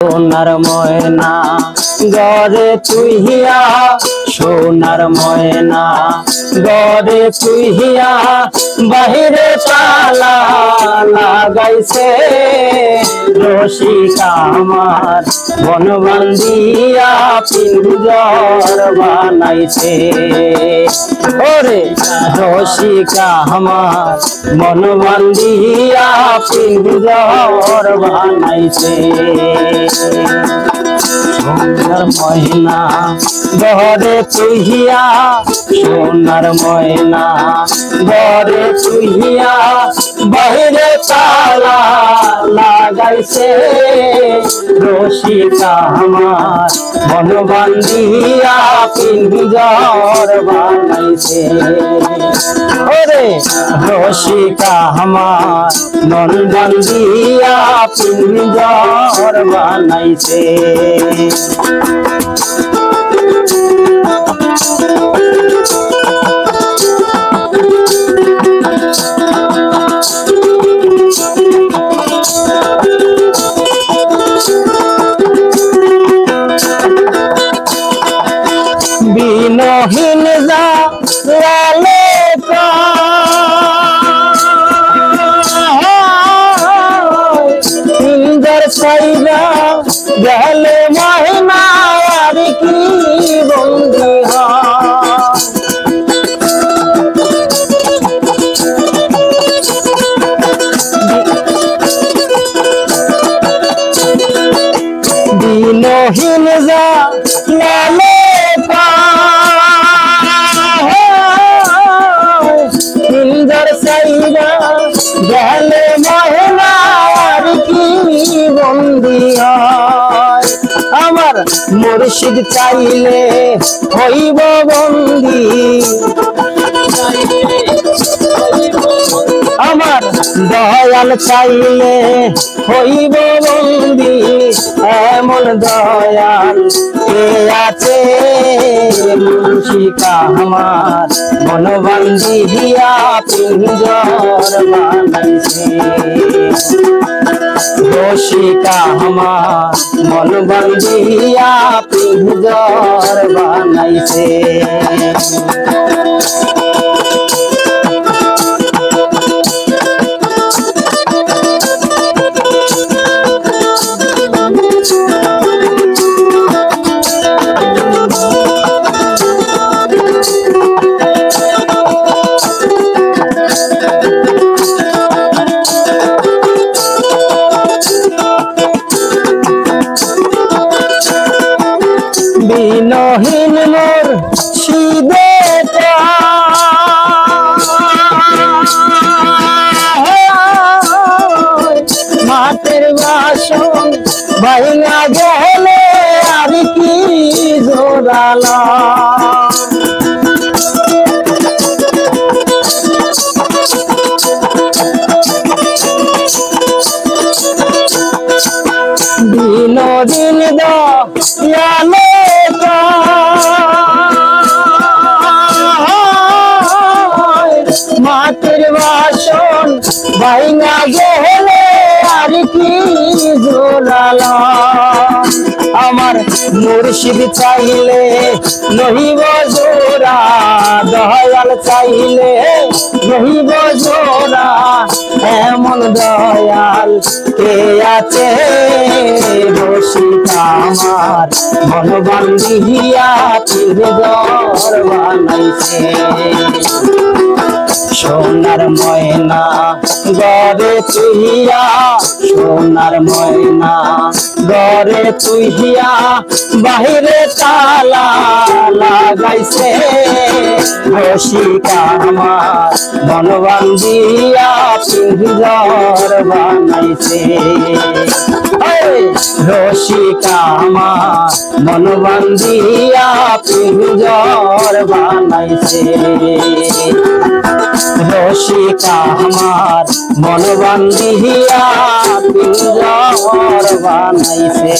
সোনার ময়না গরে তুই হিয়া, সোনার ময়না গরে তুই হিয়া, বাহিরে তালা লাগাইছে রসিকা আমার বন বান্ধিয়া পিঞ্জর বানাইছে। ওরে রসিকা আমার বন বান্ধিয়া পিঞ্জর বানাইছে। সোনার ময়না গরে তুই হিয়া, সোনার ময়না গরে তুই হিয়া, বাহিরে তালা লাগাইছে রসিকা আমার বন বান্ধিয়া পিঞ্জর বানাইছে। ওরে রসিকা আমার বন বান্ধিয়া পিঞ্জর বানাইছে। বিনহীন জালে পিঞ্জর ছাইরা গেলে ময়না আর কি বন্দি বিনহীন জালে পিঞ্জর ছাইরা গেলে ময়না আর কি বন্দি হয়। আমার মুর্শিদ চাইলে হইব বন্দি, আমার দয়াল চাইলে হইব বন্দি, এমন দয়াল কে আছে রসিকা আমার বন বান্ধিয়া পিঞ্জর বানাইছে। রসিকা আমার বন বান্ধিয়া পিঞ্জর বানাইছে। বিনহীন মোর শিদে মাটির বাসন ভাঙা গেলে আর কি জোড়ালা। বিনোদিন দয়ালে মাটির বাসন ভাঙা গেলে আর কি জোড়ালা। আমার মুর্শিদ চাইলে নহিব জোড়া, দয়াল চাইলে নহিব জোড়া, এমন দয়াল কে আছে রসিকা আমার বন বান্ধিয়া পিঞ্জর বানাইছে। সোনার ময়না গরে তুই হিয়া, সোনার ময়না গরে তুই হিয়া, বাহিরে তালা লাগাইছে রসিকা আমার বন বান্ধিয়া পিঞ্জর বানাইছে। রসিকা আমার বন বান্ধিয়া পিঞ্জর বানাইছে। রসিকা আমার বন বান্ধিয়া পিঞ্জর বানাইছে।